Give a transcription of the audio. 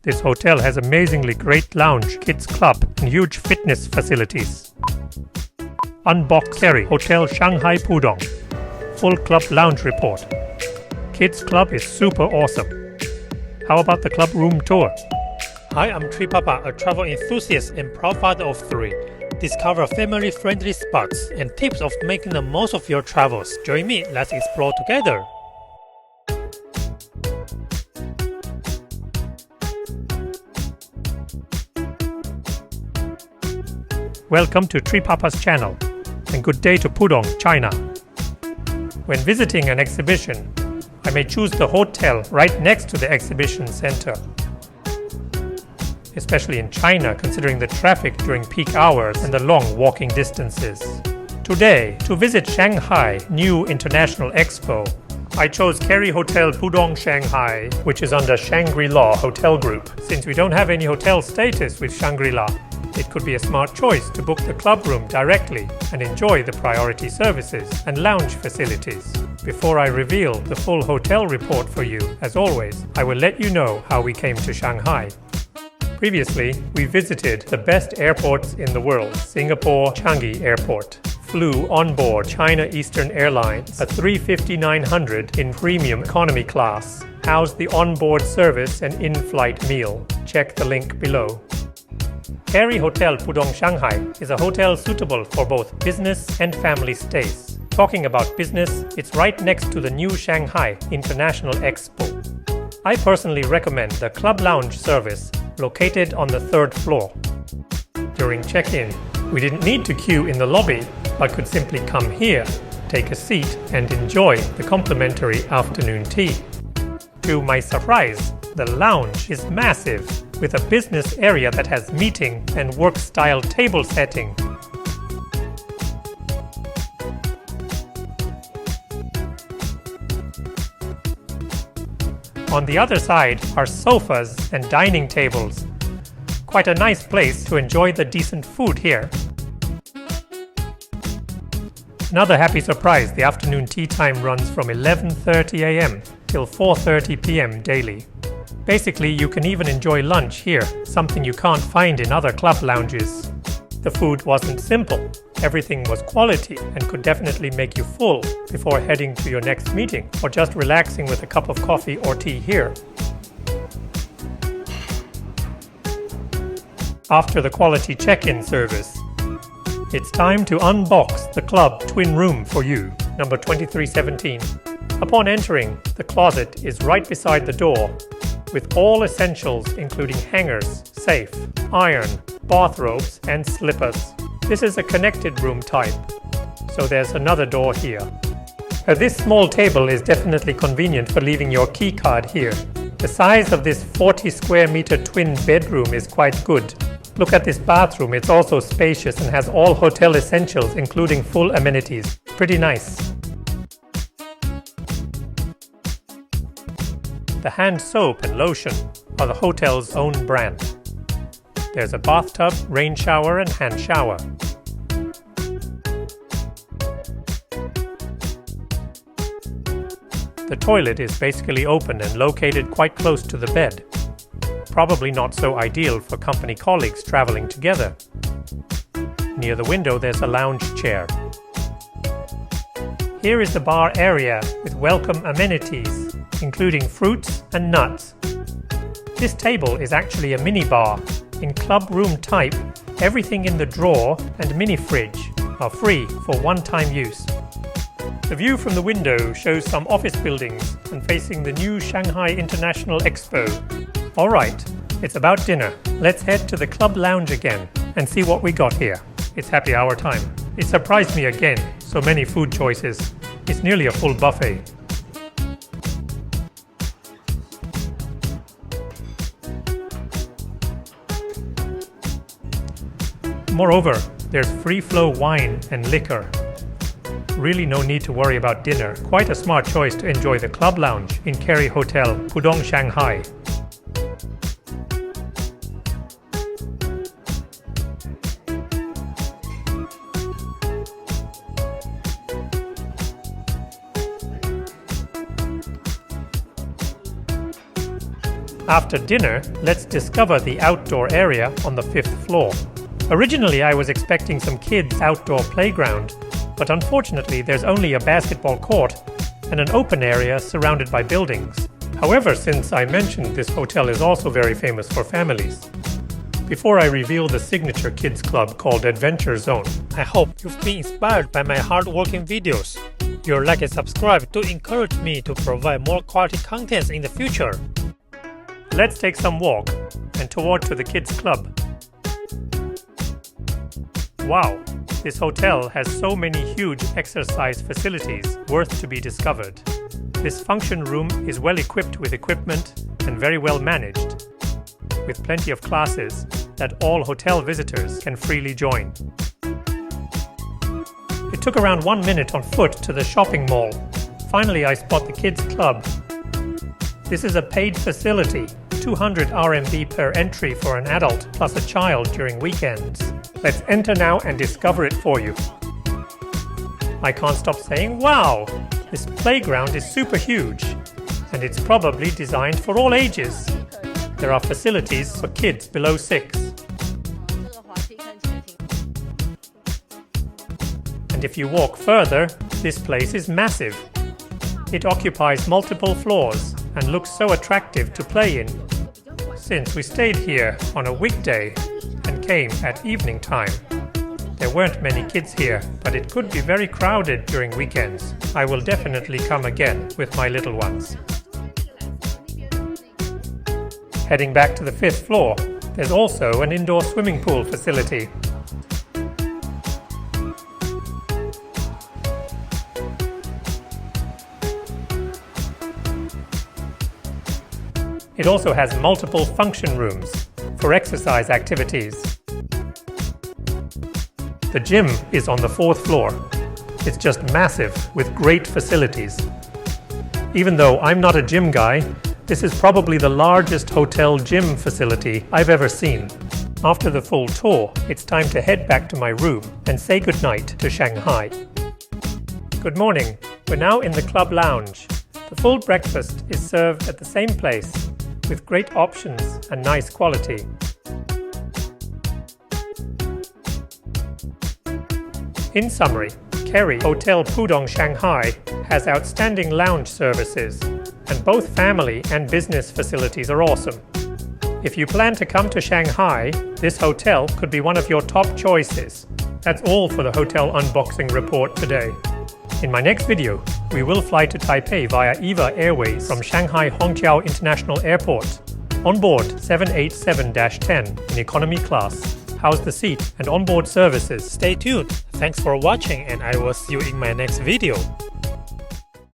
This hotel has amazingly great lounge, kids club, and huge fitness facilities. Unbox Kerry Hotel Shanghai Pudong. Full club lounge report. Kids club is super awesome. How about the club room tour? Hi, I'm Tree Papa, a travel enthusiast and proud father of 3. Discover family-friendly spots and tips of making the most of your travels. Join me, let's explore together. Welcome to Tree Papa's channel, and good day to Pudong, China. When visiting an exhibition, I may choose the hotel right next to the exhibition center. Especially in China, considering the traffic during peak hours and the long walking distances. Today, to visit Shanghai New International Expo, I chose Kerry Hotel Pudong Shanghai, which is under Shangri-La Hotel Group. Since we don't have any hotel status with Shangri-La, it could be a smart choice to book the club room directly and enjoy the priority services and lounge facilities. Before I reveal the full hotel report for you, as always, I will let you know how we came to Shanghai. Previously, we visited the best airports in the world, Singapore Changi Airport. Flew on board China Eastern Airlines, a 350-900 in premium economy class. Housed the onboard service and in-flight meal. Check the link below. Kerry Hotel Pudong Shanghai is a hotel suitable for both business and family stays. Talking about business, it's right next to the new Shanghai International Expo. I personally recommend the Club Lounge service located on the 3rd floor. During check-in, we didn't need to queue in the lobby, but could simply come here, take a seat, and enjoy the complimentary afternoon tea. To my surprise, the lounge is massive, with a business area that has meeting and work-style table setting. On the other side are sofas and dining tables. Quite a nice place to enjoy the decent food here. Another happy surprise, the afternoon tea time runs from 11:30 a.m. till 4:30 p.m. daily. Basically, you can even enjoy lunch here, something you can't find in other club lounges. The food wasn't simple. Everything was quality and could definitely make you full before heading to your next meeting or just relaxing with a cup of coffee or tea here. After the quality check-in service, it's time to unbox the club twin room for you, number 2317. Upon entering, the closet is right beside the door, with all essentials including hangers, safe, iron, bathrobes, and slippers. This is a connected room type, so there's another door here. This small table is definitely convenient for leaving your key card here. The size of this 40 square meter twin bedroom is quite good. Look at this bathroom, it's also spacious and has all hotel essentials including full amenities. Pretty nice. The hand soap and lotion are the hotel's own brand. There's a bathtub, rain shower, and hand shower. The toilet is basically open and located quite close to the bed. Probably not so ideal for company colleagues traveling together. Near the window there's a lounge chair. Here is the bar area with welcome amenities, including fruits and nuts. This table is actually a mini bar. In club room type, everything in the drawer and mini fridge are free for one-time use. The view from the window shows some office buildings and facing the new Shanghai International Expo. Alright, it's about dinner. Let's head to the club lounge again and see what we got here. It's happy hour time. It surprised me again, so many food choices. It's nearly a full buffet. Moreover, there's free-flow wine and liquor. Really no need to worry about dinner. Quite a smart choice to enjoy the club lounge in Kerry Hotel Pudong Shanghai. After dinner, let's discover the outdoor area on the 5th floor. Originally, I was expecting some kids' outdoor playground, but unfortunately there's only a basketball court and an open area surrounded by buildings. However, since I mentioned this hotel is also very famous for families, before I reveal the signature kids club called Adventure Zone, I hope you've been inspired by my hard-working videos. Your like and subscribe to encourage me to provide more quality contents in the future. let's take some walk and toward to the kids club. Wow, this hotel has so many huge exercise facilities worth to be discovered. This function room is well equipped with equipment and very well managed, with plenty of classes that all hotel visitors can freely join. It took around 1 minute on foot to the shopping mall. Finally, I spot the kids club. This is a paid facility, 200 RMB per entry for an adult plus a child during weekends. Let's enter now and discover it for you. I can't stop saying, wow! This playground is super huge, and it's probably designed for all ages. There are facilities for kids below 6. And if you walk further, this place is massive. It occupies multiple floors and looks so attractive to play in. Since we stayed here on a weekday and came at evening time, there weren't many kids here, but it could be very crowded during weekends. I will definitely come again with my little ones. Heading back to the 5th floor, there's also an indoor swimming pool facility. It also has multiple function rooms for exercise activities. The gym is on the 4th floor. It's just massive with great facilities. Even though I'm not a gym guy, this is probably the largest hotel gym facility I've ever seen. After the full tour, it's time to head back to my room and say goodnight to Shanghai. Good morning. We're now in the club lounge. The full breakfast is served at the same place, with great options and nice quality. In summary, Kerry Hotel Pudong Shanghai has outstanding lounge services, and both family and business facilities are awesome. If you plan to come to Shanghai, this hotel could be one of your top choices. That's all for the hotel unboxing report today. In my next video, we will fly to Taipei via EVA Airways from Shanghai Hongqiao International Airport. On board 787-10 in economy class. How's the seat and onboard services? Stay tuned. Thanks for watching, and I will see you in my next video.